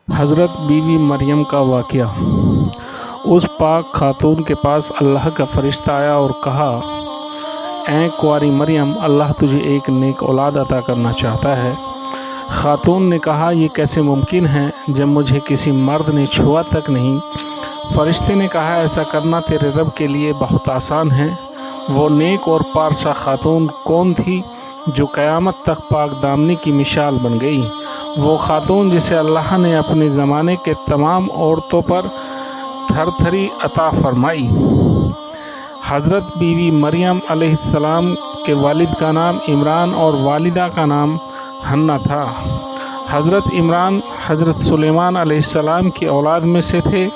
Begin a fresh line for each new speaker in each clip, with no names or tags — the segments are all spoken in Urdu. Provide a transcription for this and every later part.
حضرت بیوی مریم کا واقعہ۔ اس پاک خاتون کے پاس اللہ کا فرشتہ آیا اور کہا، اے کنواری مریم، اللہ تجھے ایک نیک اولاد عطا کرنا چاہتا ہے۔ خاتون نے کہا، یہ کیسے ممکن ہے جب مجھے کسی مرد نے چھوا تک نہیں؟ فرشتے نے کہا، ایسا کرنا تیرے رب کے لیے بہت آسان ہے۔ وہ نیک اور پارسا خاتون کون تھی جو قیامت تک پاک دامنی کی مثال بن گئی؟ وہ خاتون جسے اللہ نے اپنے زمانے کے تمام عورتوں پر تھرتھری عطا فرمائی۔ حضرت بیوی مریم علیہ السلام کے والد کا نام عمران اور والدہ کا نام حنا تھا۔ حضرت عمران حضرت سلیمان علیہ السلام کی اولاد میں سے تھے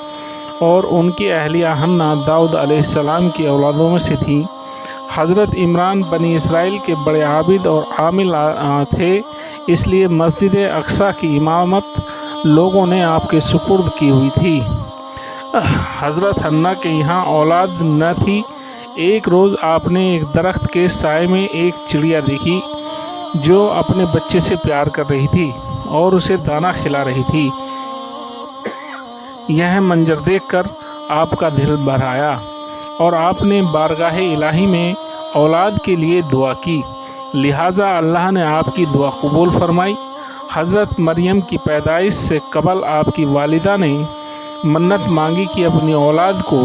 اور ان کی اہلیہ حنا داؤد علیہ السلام کی اولادوں میں سے تھی۔ حضرت عمران بنی اسرائیل کے بڑے عابد اور عامل تھے، اس لیے مسجد اقصیٰ کی امامت لوگوں نے آپ کے سپرد کی ہوئی تھی۔ حضرت حنا کے یہاں اولاد نہ تھی۔ ایک روز آپ نے ایک درخت کے سائے میں ایک چڑیا دیکھی جو اپنے بچے سے پیار کر رہی تھی اور اسے دانہ کھلا رہی تھی۔ یہ منظر دیکھ کر آپ کا دل بھر آیا اور آپ نے بارگاہ الہی میں اولاد کے لیے دعا کی، لہٰذا اللہ نے آپ کی دعا قبول فرمائی۔ حضرت مریم کی پیدائش سے قبل آپ کی والدہ نے منت مانگی کہ اپنی اولاد کو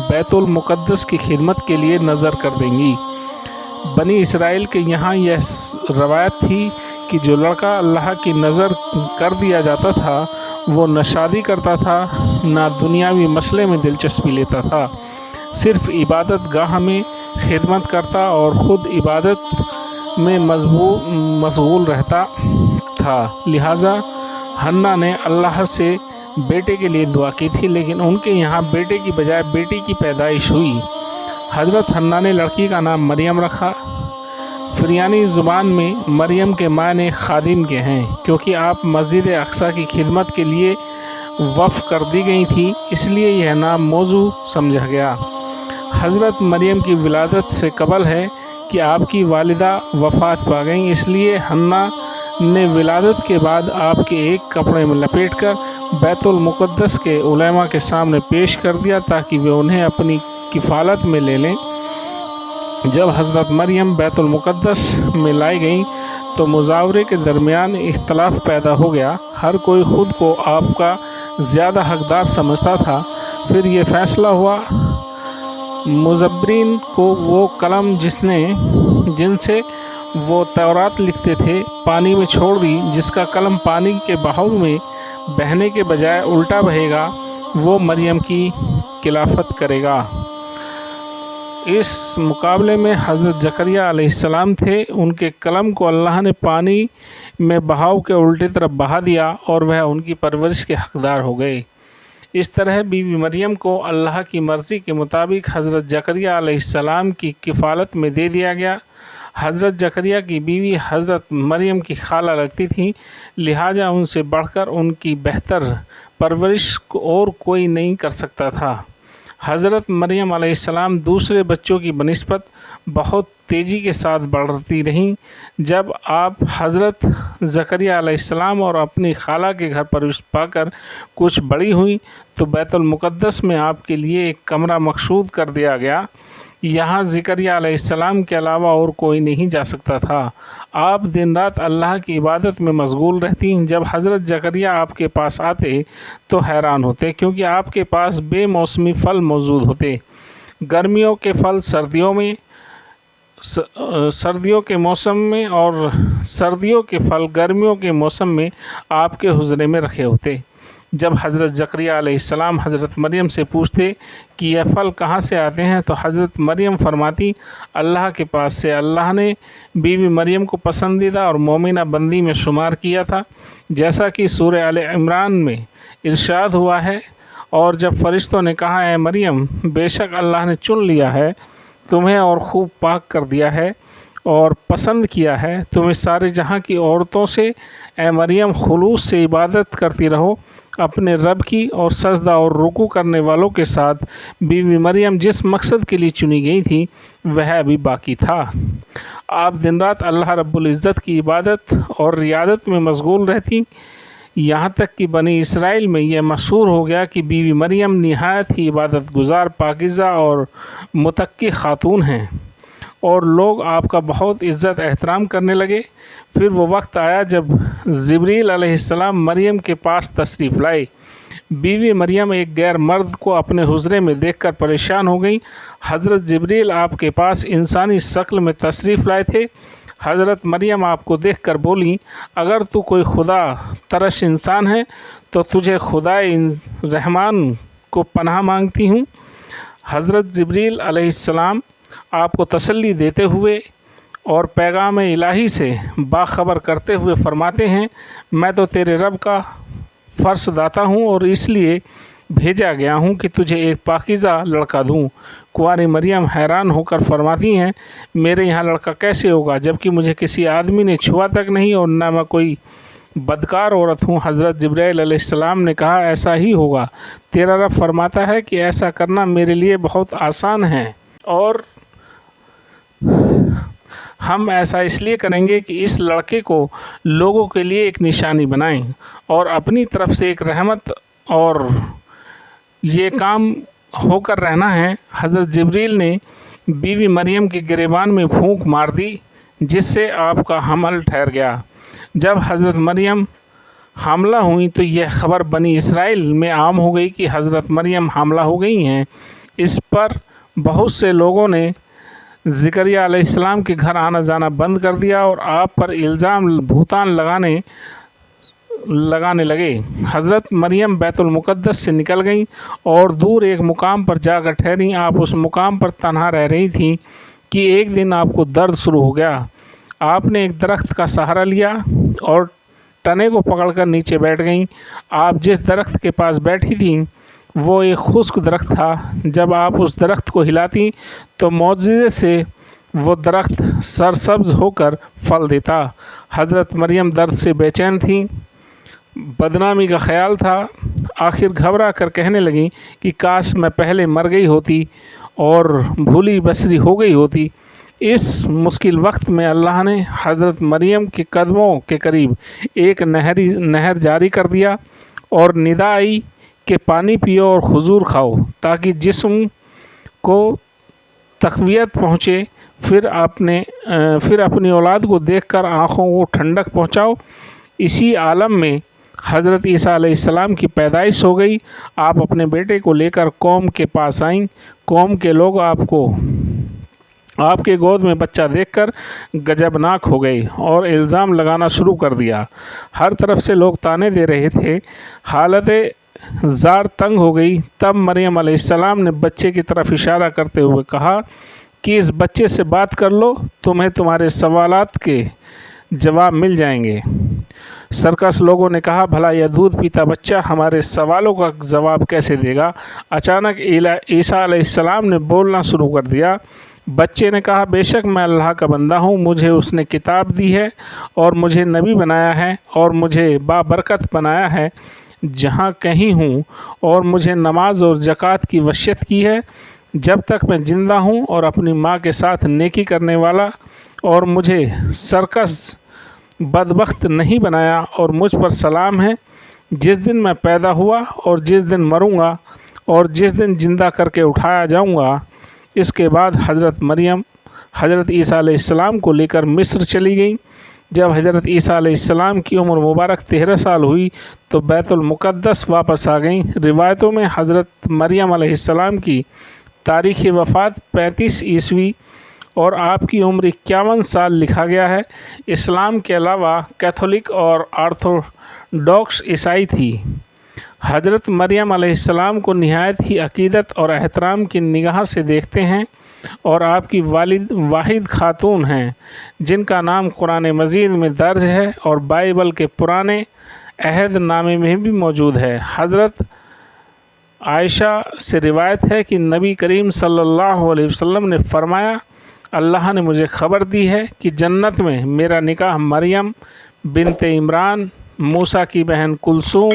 بیت المقدس کی خدمت کے لیے نذر کر دیں گی۔ بنی اسرائیل کے یہاں یہ روایت تھی کہ جو لڑکا اللہ کی نذر کر دیا جاتا تھا وہ نہ شادی کرتا تھا نہ دنیاوی مسئلے میں دلچسپی لیتا تھا، صرف عبادت گاہ میں خدمت کرتا اور خود عبادت میں مشغول رہتا تھا۔ لہٰذا حنا نے اللہ سے بیٹے کے لیے دعا کی تھی، لیکن ان کے یہاں بیٹے کی بجائے بیٹی کی پیدائش ہوئی۔ حضرت حنا نے لڑکی کا نام مریم رکھا۔ فریانی زبان میں مریم کے معنی خادم کے ہیں، کیونکہ آپ مسجد اقصیٰ کی خدمت کے لیے وقف کر دی گئی تھی، اس لیے یہ نام موضوع سمجھا گیا۔ حضرت مریم کی ولادت سے قبل ہے کہ آپ کی والدہ وفات پا گئیں، اس لیے حنا نے ولادت کے بعد آپ کے ایک کپڑے میں لپیٹ کر بیت المقدس کے علماء کے سامنے پیش کر دیا تاکہ وہ انہیں اپنی کفالت میں لے لیں۔ جب حضرت مریم بیت المقدس میں لائی گئیں تو مزاورے کے درمیان اختلاف پیدا ہو گیا، ہر کوئی خود کو آپ کا زیادہ حقدار سمجھتا تھا۔ پھر یہ فیصلہ ہوا مزبرین کو وہ قلم جن سے وہ تورات لکھتے تھے پانی میں چھوڑ دی، جس کا قلم پانی کے بہاؤ میں بہنے کے بجائے الٹا بہے گا وہ مریم کی خلافت کرے گا۔ اس مقابلے میں حضرت زکریا علیہ السلام تھے، ان کے قلم کو اللہ نے پانی میں بہاؤ کے الٹی طرف بہا دیا اور وہ ان کی پرورش کے حقدار ہو گئے۔ اس طرح بیوی مریم کو اللہ کی مرضی کے مطابق حضرت زکریا علیہ السلام کی کفالت میں دے دیا گیا۔ حضرت زکریا کی بیوی حضرت مریم کی خالہ لگتی تھی، لہٰذا ان سے بڑھ کر ان کی بہتر پرورش اور کوئی نہیں کر سکتا تھا۔ حضرت مریم علیہ السلام دوسرے بچوں کی بنسبت بہت تیزی کے ساتھ بڑھتی رہیں۔ جب آپ حضرت زکریا علیہ السلام اور اپنی خالہ کے گھر پرورش پا کر کچھ بڑی ہوئیں تو بیت المقدس میں آپ کے لیے ایک کمرہ مخصوص کر دیا گیا۔ یہاں زکریا علیہ السلام کے علاوہ اور کوئی نہیں جا سکتا تھا۔ آپ دن رات اللہ کی عبادت میں مشغول رہتی۔ جب حضرت زکریا آپ کے پاس آتے تو حیران ہوتے، کیونکہ آپ کے پاس بے موسمی پھل موجود ہوتے۔ گرمیوں کے پھل سردیوں کے موسم میں اور سردیوں کے پھل گرمیوں کے موسم میں آپ کے حجرے میں رکھے ہوتے۔ جب حضرت زکریا علیہ السلام حضرت مریم سے پوچھتے کہ یہ پھل کہاں سے آتے ہیں تو حضرت مریم فرماتی، اللہ کے پاس سے۔ اللہ نے بیوی مریم کو پسندیدہ اور مومنہ بندی میں شمار کیا تھا، جیسا کہ سورہ آل عمران میں ارشاد ہوا ہے۔ اور جب فرشتوں نے کہا، اے مریم، بے شک اللہ نے چن لیا ہے تمہیں اور خوب پاک کر دیا ہے اور پسند کیا ہے، تمہیں سارے جہاں کی عورتوں سے، اے مریم، خلوص سے عبادت کرتی رہو اپنے رب کی اور سجدہ اور رکوع کرنے والوں کے ساتھ۔ بیوی مریم جس مقصد کے لیے چنی گئی تھی وہ ابھی باقی تھا۔ آپ دن رات اللہ رب العزت کی عبادت اور ریاضت میں مشغول رہتی۔ یہاں تک کہ بنی اسرائیل میں یہ مشہور ہو گیا کہ بیوی مریم نہایت ہی عبادت گزار، پاکیزہ اور متقی خاتون ہیں، اور لوگ آپ کا بہت عزت احترام کرنے لگے۔ پھر وہ وقت آیا جب جبریل علیہ السلام مریم کے پاس تشریف لائے۔ بیوی مریم ایک غیر مرد کو اپنے حجرے میں دیکھ کر پریشان ہو گئیں۔ حضرت جبریل آپ کے پاس انسانی شکل میں تشریف لائے تھے۔ حضرت مریم آپ کو دیکھ کر بولیں، اگر تو کوئی خدا ترش انسان ہے تو تجھے خدائے رحمان کو پناہ مانگتی ہوں۔ حضرت جبریل علیہ السلام آپ کو تسلی دیتے ہوئے اور پیغام الہی سے باخبر کرتے ہوئے فرماتے ہیں، میں تو تیرے رب کا فرش داتا ہوں اور اس لیے بھیجا گیا ہوں کہ تجھے ایک پاکیزہ لڑکا دوں۔ کنواری مریم حیران ہو کر فرماتی ہیں، میرے یہاں لڑکا کیسے ہوگا جبکہ مجھے کسی آدمی نے چھوا تک نہیں اور نہ میں کوئی بدکار عورت ہوں۔ حضرت جبرائیل علیہ السلام نے کہا، ایسا ہی ہوگا، تیرا رب فرماتا ہے کہ ایسا کرنا میرے لیے بہت آسان ہے، اور ہم ایسا اس لیے کریں گے کہ اس لڑکے کو لوگوں کے لیے ایک نشانی بنائیں اور اپنی طرف سے ایک رحمت، اور یہ کام ہو کر رہنا ہے۔ حضرت جبریل نے بیوی مریم کے گریبان میں پھونک مار دی، جس سے آپ کا حمل ٹھہر گیا۔ جب حضرت مریم حاملہ ہوئیں تو یہ خبر بنی اسرائیل میں عام ہو گئی کہ حضرت مریم حاملہ ہو گئی ہیں۔ اس پر بہت سے لوگوں نے زکریہ علیہ السلام کے گھر آنا جانا بند کر دیا اور آپ پر الزام بہتان لگانے لگے۔ حضرت مریم بیت المقدس سے نکل گئیں اور دور ایک مقام پر جا کر ٹھہریں۔ آپ اس مقام پر تنہا رہ رہی تھیں کہ ایک دن آپ کو درد شروع ہو گیا۔ آپ نے ایک درخت کا سہارا لیا اور تنے کو پکڑ کر نیچے بیٹھ گئیں۔ آپ جس درخت کے پاس بیٹھی تھیں وہ ایک خشک درخت تھا۔ جب آپ اس درخت کو ہلاتی تو معجزے سے وہ درخت سرسبز ہو کر پھل دیتا۔ حضرت مریم درد سے بے چین تھیں، بدنامی کا خیال تھا۔ آخر گھبرا کر کہنے لگیں کہ کاش میں پہلے مر گئی ہوتی اور بھولی بسری ہو گئی ہوتی۔ اس مشکل وقت میں اللہ نے حضرت مریم کے قدموں کے قریب ایک نہر جاری کر دیا اور ندا آئی کہ پانی پیو اور کھجور کھاؤ تاکہ جسم کو تقویت پہنچے، پھر اپنی اولاد کو دیکھ کر آنکھوں کو ٹھنڈک پہنچاؤ۔ اسی عالم میں حضرت عیسیٰ علیہ السلام کی پیدائش ہو گئی۔ آپ اپنے بیٹے کو لے کر قوم کے پاس آئیں۔ قوم کے لوگ آپ کے گود میں بچہ دیکھ کر گجبناک ہو گئے اور الزام لگانا شروع کر دیا۔ ہر طرف سے لوگ طعنے دے رہے تھے۔ حالت زار تنگ ہو گئی۔ تب مریم علیہ السلام نے بچے کی طرف اشارہ کرتے ہوئے کہا کہ اس بچے سے بات کر لو، تمہیں تمہارے سوالات کے جواب مل جائیں گے۔ سرکش لوگوں نے کہا، بھلا یہ دودھ پیتا بچہ ہمارے سوالوں کا جواب کیسے دے گا؟ اچانک عیسیٰ علیہ السلام نے بولنا شروع کر دیا۔ بچے نے کہا، بے شک میں اللہ کا بندہ ہوں، مجھے اس نے کتاب دی ہے اور مجھے نبی بنایا ہے اور مجھے بابرکت بنایا ہے جہاں کہیں ہوں، اور مجھے نماز اور زکوٰۃ کی وصیت کی ہے جب تک میں زندہ ہوں، اور اپنی ماں کے ساتھ نیکی کرنے والا، اور مجھے سرکش بدبخت نہیں بنایا، اور مجھ پر سلام ہے جس دن میں پیدا ہوا اور جس دن مروں گا اور جس دن زندہ کر کے اٹھایا جاؤں گا۔ اس کے بعد حضرت مریم حضرت عیسیٰ علیہ السلام کو لے کر مصر چلی گئیں۔ جب حضرت عیسیٰ علیہ السلام کی عمر مبارک 13 سال ہوئی تو بیت المقدس واپس آ گئیں۔ روایتوں میں حضرت مریم علیہ السلام کی تاریخ وفات 35 عیسوی اور آپ کی عمر 51 سال لکھا گیا ہے۔ اسلام کے علاوہ کیتھولک اور آرتھوڈوکس عیسائی تھی۔ حضرت مریم علیہ السلام کو نہایت ہی عقیدت اور احترام کی نگاہ سے دیکھتے ہیں اور آپ کی والد واحد خاتون ہیں جن کا نام قرآن مجید میں درج ہے اور بائبل کے پرانے عہد نامے میں بھی موجود ہے۔ حضرت عائشہ سے روایت ہے کہ نبی کریم صلی اللہ علیہ وسلم نے فرمایا، اللہ نے مجھے خبر دی ہے کہ جنت میں میرا نکاح مریم بنت عمران، موسیٰ کی بہن کلثوم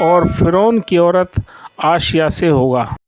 اور فرعون کی عورت عائشہ سے ہوگا۔